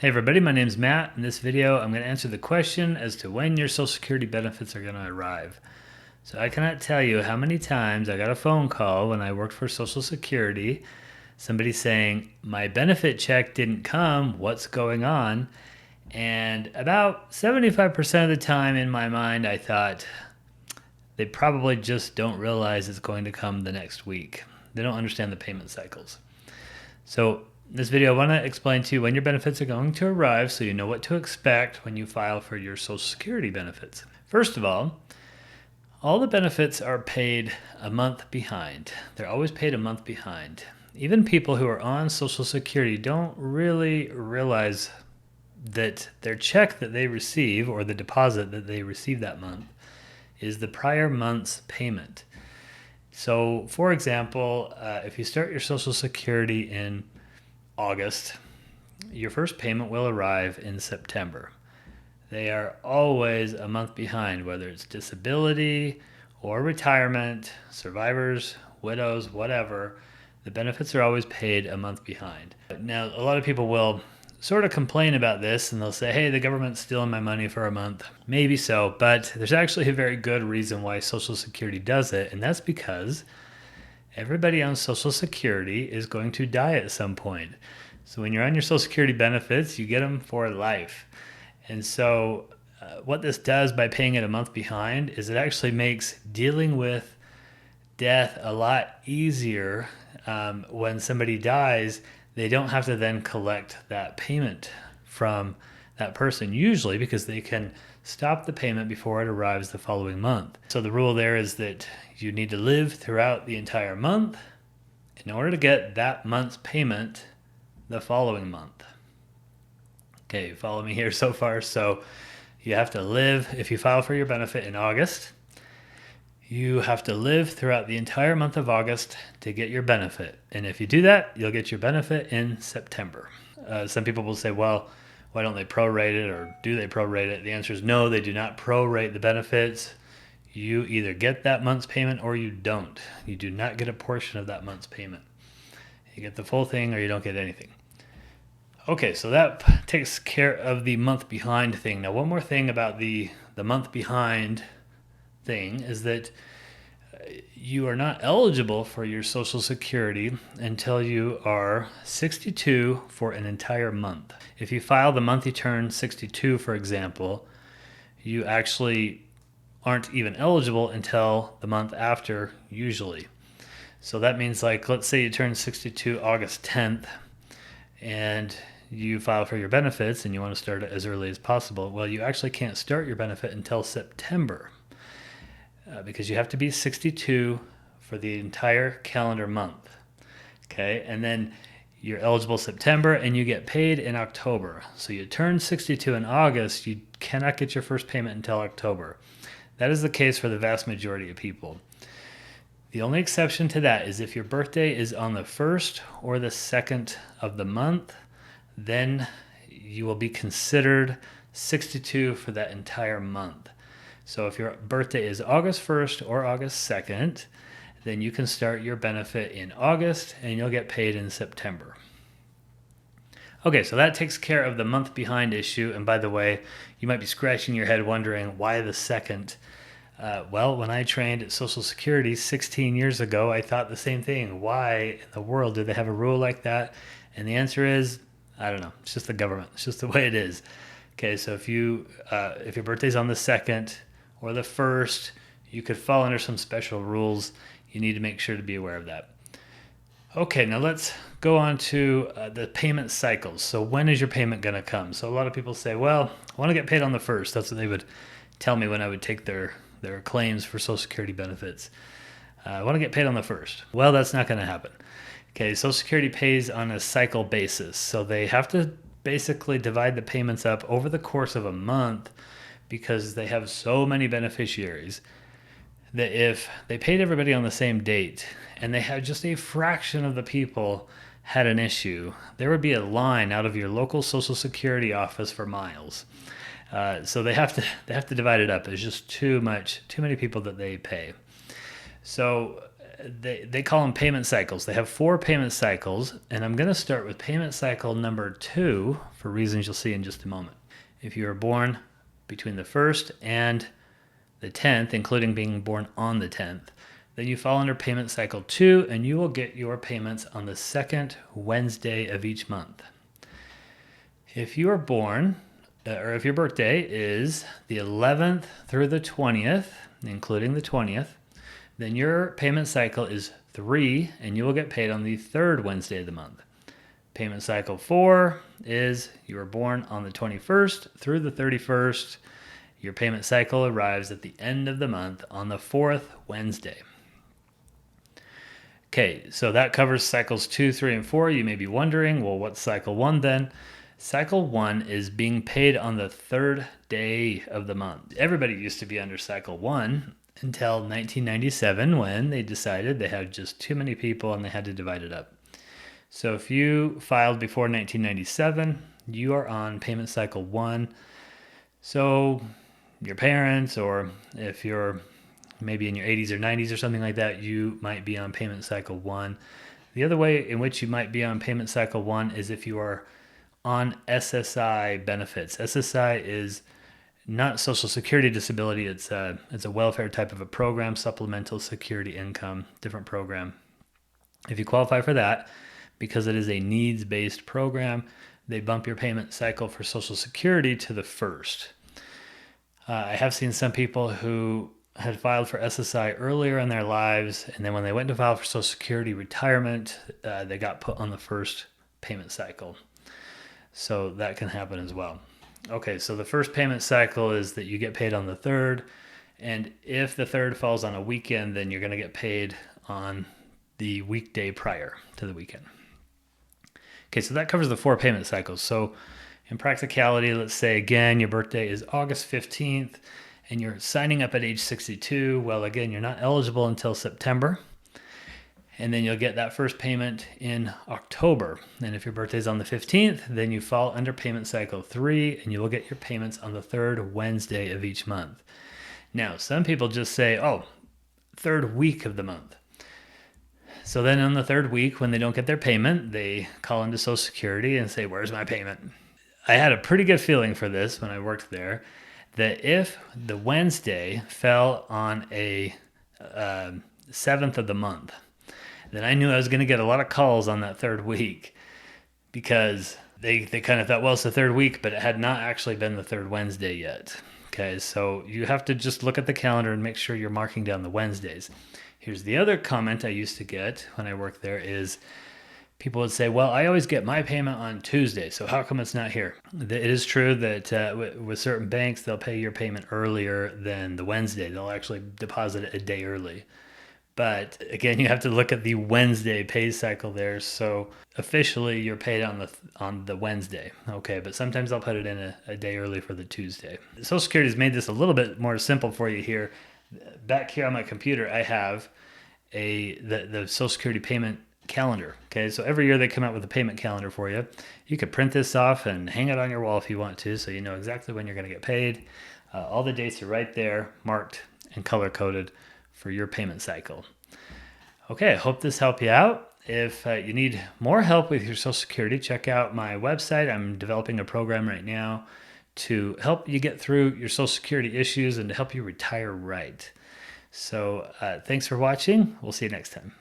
Hey everybody, my name's Matt. In this video, I'm going to answer the question as to when your Social Security benefits are going to arrive. So I cannot tell you how many times I got a phone call when I worked for Social Security, somebody saying, my benefit check didn't come, what's going on? And about 75% of the time in my mind, I thought, they probably just don't realize it's going to come the next week. They don't understand the payment cycles. So in this video, I want to explain to you when your benefits are going to arrive so you know what to expect when you file for your Social Security benefits. First of all the benefits are paid a month behind. They're always paid a month behind. Even people who are on Social Security don't really realize that their check that they receive or the deposit that they receive that month is the prior month's payment. So, for example, if you start your Social Security in August, your first payment will arrive in September. They are always a month behind, whether it's disability or retirement, survivors, widows, whatever. The benefits are always paid a month behind. Now, a lot of people will sort of complain about this and they'll say, hey, the government's stealing my money for a month. Maybe so, but there's actually a very good reason why Social Security does it, and that's because everybody on Social Security is going to die at some point. So when you're on your Social Security benefits, you get them for life. And so what this does by paying it a month behind is it actually makes dealing with death a lot easier. When somebody dies, they don't have to then collect that payment from that person, usually because they can stop the payment before it arrives the following month. So the rule there is that you need to live throughout the entire month in order to get that month's payment the following month. Okay, follow me here so far. So you have to live, if you file for your benefit in August, you have to live throughout the entire month of August to get your benefit. And if you do that, you'll get your benefit in September. Some people will say, well, why don't they prorate it, or do they prorate it? The answer is no, they do not prorate the benefits. You either get that month's payment or you don't. You do not get a portion of that month's payment. You get the full thing or you don't get anything. Okay, so that takes care of the month behind thing. Now, one more thing about the month behind thing is that you are not eligible for your Social Security until you are 62 for an entire month. If you file the month you turn 62, for example, you actually aren't even eligible until the month after, usually. So that means, like, let's say you turn 62 August 10th and you file for your benefits and you want to start it as early as possible. Well, you actually can't start your benefit until September. Because you have to be 62 for the entire calendar month. Okay, and then you're eligible September and you get paid in October. So you turn 62 in August, you cannot get your first payment until October. That is the case for the vast majority of people. The only exception to that is if your birthday is on the 1st or the 2nd of the month, then you will be considered 62 for that entire month. So if your birthday is August 1st or August 2nd, then you can start your benefit in August and you'll get paid in September. Okay, so that takes care of the month behind issue. And by the way, you might be scratching your head wondering why the 2nd? Well, when I trained at Social Security 16 years ago, I thought the same thing. Why in the world do they have a rule like that? And the answer is, I don't know. It's just the government. It's just the way it is. Okay, so if your birthday's on the 2nd, or the 1st, you could fall under some special rules. You need to make sure to be aware of that. Okay, now let's go on to the payment cycles. So when is your payment going to come? So a lot of people say, well, I want to get paid on the 1st. That's what they would tell me when I would take their claims for Social Security benefits. I want to get paid on the 1st. Well, that's not going to happen. Okay, Social Security pays on a cycle basis. So they have to basically divide the payments up over the course of a month, because they have so many beneficiaries that if they paid everybody on the same date and they had just a fraction of the people had an issue, there would be a line out of your local Social Security office for miles. So they have to divide it up. There's just too many people that they pay. So they call them payment cycles. They have 4 payment cycles, and I'm going to start with payment cycle number 2 for reasons you'll see in just a moment. If you were born between the 1st and the 10th, including being born on the 10th, then you fall under payment cycle 2, and you will get your payments on the 2nd Wednesday of each month. If you are born, or if your birthday is the 11th through the 20th, including the 20th, then your payment cycle is 3, and you will get paid on the 3rd Wednesday of the month. Payment cycle 4 is you were born on the 21st through the 31st. Your payment cycle arrives at the end of the month on the 4th Wednesday. Okay, so that covers cycles 2, 3, and 4. You may be wondering, well, what's cycle 1 then? Cycle 1 is being paid on the 3rd day of the month. Everybody used to be under cycle 1 until 1997, when they decided they had just too many people and they had to divide it up. So if you filed before 1997, you are on payment cycle 1. So your parents, or if you're maybe in your 80s or 90s or something like that, you might be on payment cycle 1. The other way in which you might be on payment cycle 1 is if you are on SSI benefits. SSI is not Social Security disability. It's a welfare type of a program, supplemental security income, different program. If you qualify for that, because it is a needs-based program, they bump your payment cycle for Social Security to the 1st. I have seen some people who had filed for SSI earlier in their lives, and then when they went to file for Social Security retirement, they got put on the 1st payment cycle. So that can happen as well. Okay, so the 1st payment cycle is that you get paid on the 3rd, and if the 3rd falls on a weekend, then you're going to get paid on the weekday prior to the weekend. Okay, so that covers the 4 payment cycles. So in practicality, let's say again your birthday is August 15th and you're signing up at age 62. Well, again, you're not eligible until September. And then you'll get that first payment in October. And if your birthday is on the 15th, then you fall under payment cycle 3, and you will get your payments on the 3rd Wednesday of each month. Now, some people just say, oh, 3rd week of the month. So then on the 3rd week, when they don't get their payment, they call into Social Security and say, where's my payment? I had a pretty good feeling for this when I worked there, that if the Wednesday fell on a 7th of the month, then I knew I was going to get a lot of calls on that 3rd week, because they kind of thought, well, it's the 3rd week, but it had not actually been the 3rd Wednesday yet. Okay, so you have to just look at the calendar and make sure you're marking down the Wednesdays. Here's the other comment I used to get when I worked there is people would say, well, I always get my payment on Tuesday, so how come it's not here? It is true that with certain banks, they'll pay your payment earlier than the Wednesday. They'll actually deposit it a day early. But again, you have to look at the Wednesday pay cycle there. So officially, you're paid on the Wednesday. Okay, but sometimes I'll put it in a day early for the Tuesday. Social Security has made this a little bit more simple for you here. Back here on my computer, I have the Social Security payment calendar. Okay, so every year they come out with a payment calendar for you. You could print this off and hang it on your wall if you want to, so you know exactly when you're going to get paid. All the dates are right there, marked and color coded for your payment cycle. Okay, I hope this helped you out. If you need more help with your Social Security, check out my website. I'm developing a program right now to help you get through your Social Security issues and to help you retire right. So thanks for watching. We'll see you next time.